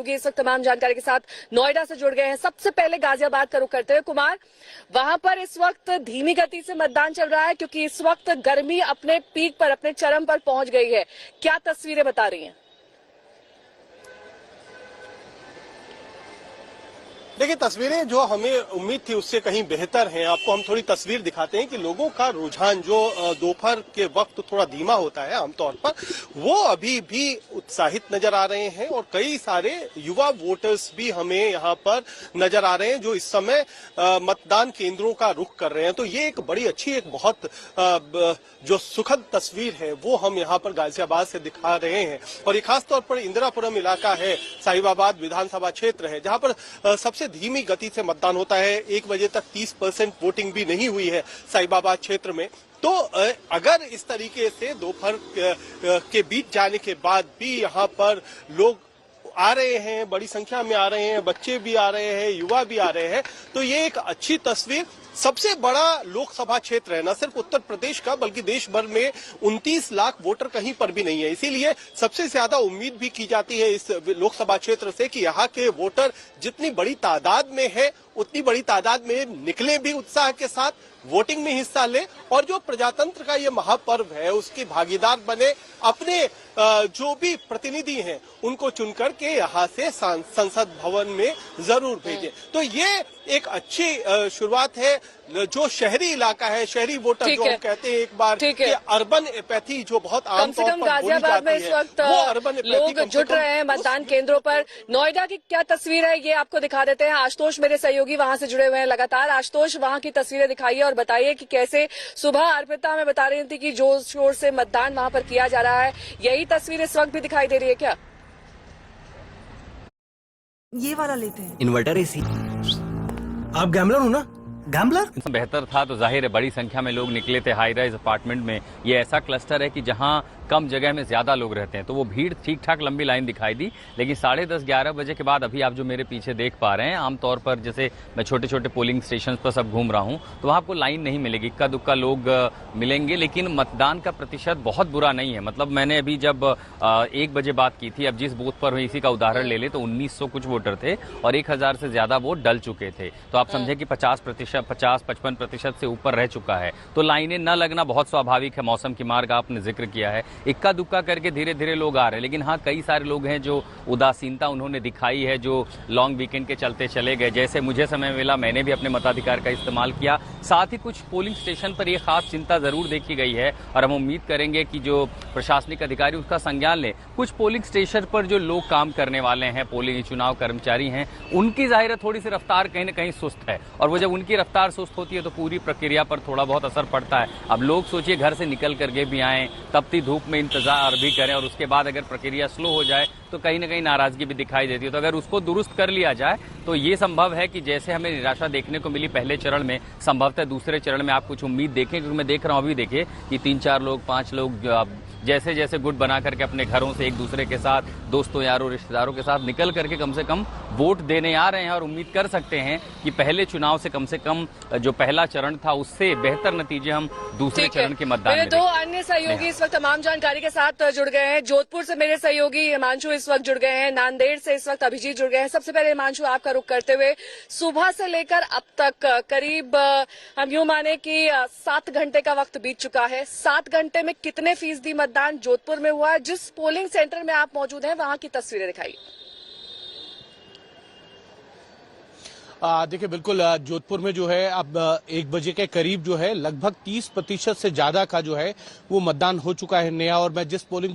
क्योंकि इस वक्त तमाम जानकारी के साथ नोएडा से जुड़ गए हैं। सबसे पहले गाजियाबाद का रुख करते हुए कुमार, वहां पर इस वक्त धीमी गति से मतदान चल रहा है क्योंकि इस वक्त गर्मी अपने पीक पर, अपने चरम पर पहुंच गई है। क्या तस्वीरें बता रही हैं? देखिए, तस्वीरें जो हमें उम्मीद थी उससे कहीं बेहतर हैं। आपको हम थोड़ी तस्वीर दिखाते हैं कि लोगों का रुझान जो दोपहर के वक्त थोड़ा धीमा होता है आमतौर पर, वो अभी भी उत्साहित नजर आ रहे हैं और कई सारे युवा वोटर्स भी हमें यहाँ पर नजर आ रहे हैं जो इस समय मतदान केंद्रों का रुख कर रहे हैं। तो ये एक बड़ी अच्छी, एक बहुत जो सुखद तस्वीर है वो हम यहाँ पर गाजियाबाद से दिखा रहे हैं। और ये खासतौर पर इंदिरापुरम इलाका है, साहिबाबाद विधानसभा क्षेत्र है, जहाँ पर सबसे धीमी गति से मतदान होता है। 1 बजे तक 30% वोटिंग भी नहीं हुई है साहिबाबाद क्षेत्र में। तो अगर इस तरीके से दोपहर के बीत जाने के बाद भी यहाँ पर लोग आ रहे हैं, बड़ी संख्या में आ रहे हैं, बच्चे भी आ रहे हैं, युवा भी आ रहे हैं, तो ये एक अच्छी तस्वीर। सबसे बड़ा लोकसभा क्षेत्र है, न सिर्फ उत्तर प्रदेश का बल्कि देश भर में 29 लाख वोटर कहीं पर भी नहीं है। इसीलिए सबसे ज्यादा उम्मीद भी की जाती है इस लोकसभा क्षेत्र से कि यहाँ के वोटर जितनी बड़ी तादाद में है उतनी बड़ी तादाद में निकले भी उत्साह के साथ, वोटिंग में हिस्सा ले और जो प्रजातंत्र का ये महापर्व है उसके भागीदार बने, अपने जो भी प्रतिनिधि हैं उनको चुनकर के यहाँ से संसद भवन में जरूर भेजें। तो ये एक अच्छी शुरुआत है। जो शहरी इलाका है, शहरी वोटर जो हम कहते हैं एक बार कि अर्बन एपैथी जो बहुत आमतौर पर गाजियाबाद में इस वक्त लोग जुट रहे हैं मतदान केंद्रों पर। नोएडा की क्या तस्वीर है ये आपको दिखा देते हैं। आशुतोष मेरे सहयोगी वहां से जुड़े हुए हैं लगातार। आशुतोष, वहां की तस्वीरें दिखाइए और बताइए कि कैसे सुबह अर्पिता हमें बता रही थी कि जोर शोर से मतदान वहां पर किया जा रहा है। यही तस्वीर इस वक्त भी दिखाई दे रही है क्या? ये वाला लेते हैं। Inverter AC. आप गैम्बलर हो ना? गैम्बलर बेहतर था तो जाहिर है बड़ी संख्या में लोग निकले थे। हाई राइज अपार्टमेंट में ये ऐसा क्लस्टर है कि जहां कम जगह में ज्यादा लोग रहते हैं, तो वो भीड़ ठीक ठाक लंबी लाइन दिखाई दी। लेकिन 10:30-11 बजे के बाद अभी आप जो मेरे पीछे देख पा रहे हैं, आमतौर पर जैसे मैं छोटे छोटे पोलिंग स्टेशन पर सब घूम रहा हूं तो वहां आपको लाइन नहीं मिलेगी, इक्का दुक्का लोग मिलेंगे। लेकिन मतदान का प्रतिशत बहुत बुरा नहीं है। मतलब मैंने अभी जब 1 बजे बात की थी, अब जिस बूथ पर हुई इसी का उदाहरण ले ले तो 1900 कुछ वोटर थे और 1000 से ज्यादा वोट डल चुके थे। तो आप समझे कि 50-55% से ऊपर रह चुका है। तो लाइनें न लगना बहुत स्वाभाविक है। मौसम की मार का आपने जिक्र किया है, इक्का दुक्का करके धीरे धीरे लोग आ रहे हैं। लेकिन हाँ, कई सारे लोग हैं जो उदासीनता उन्होंने दिखाई है, जो लॉन्ग वीकेंड के चलते चले गए। जैसे मुझे समय मिला, मैंने भी अपने मताधिकार का इस्तेमाल किया। साथ ही कुछ पोलिंग स्टेशन पर यह खास चिंता जरूर देखी गई है और हम उम्मीद करेंगे कि जो प्रशासनिक अधिकारी उसका संज्ञान लें। कुछ पोलिंग स्टेशन पर जो लोग काम करने वाले हैं, पोलिंग चुनाव कर्मचारी हैं, उनकी जाहिर है थोड़ी सी रफ्तार कहीं ना कहीं सुस्त है और वो जब उनकी रफ्तार सुस्त होती है तो पूरी प्रक्रिया पर थोड़ा बहुत असर पड़ता है। अब लोग सोचिए घर से निकल करके भी आए, तपती धूप में इंतजार भी करें और उसके बाद अगर प्रक्रिया स्लो हो जाए तो कहीं ना कहीं नाराजगी भी दिखाई देती है। तो अगर उसको दुरुस्त कर लिया जाए तो ये संभव है कि जैसे हमें निराशा देखने को मिली पहले चरण में, संभवतः दूसरे चरण में आप कुछ उम्मीद देखें। क्योंकि मैं देख रहा हूं अभी, देखिए कि 3-4 लोग, 5 लोग जैसे जैसे गुट बना करके अपने घरों से एक दूसरे के साथ, दोस्तों यारों रिश्तेदारों के साथ निकल करके कम से कम वोट देने आ रहे हैं। और उम्मीद कर सकते हैं कि पहले चुनाव से कम जो पहला चरण था उससे बेहतर नतीजे हम दूसरे चरण के मतदान में। 2 अन्य सहयोगी इस वक्त तमाम जानकारी के साथ जुड़ गए हैं। जोधपुर से मेरे सहयोगी हिमांशु इस वक्त जुड़ गए हैं, नांदेड़ से इस वक्त अभिजीत जुड़ गए हैं। सबसे पहले हिमांशु, आपका रुख करते हुए, सुबह से लेकर अब तक करीब हम यूं माने कि 7 घंटे का वक्त बीत चुका है। 7 घंटे में कितने फीसदी मतदान जोधपुर में हुआ? जिस पोलिंग सेंटर में आप मौजूद हैं वहां की तस्वीरें दिखाइए। देखिए, बिल्कुल जोधपुर में जो है अब 1 बजे के करीब जो है लगभग 30% से ज्यादा का जो है वो मतदान हो चुका है नया। और मैं जिस पोलिंग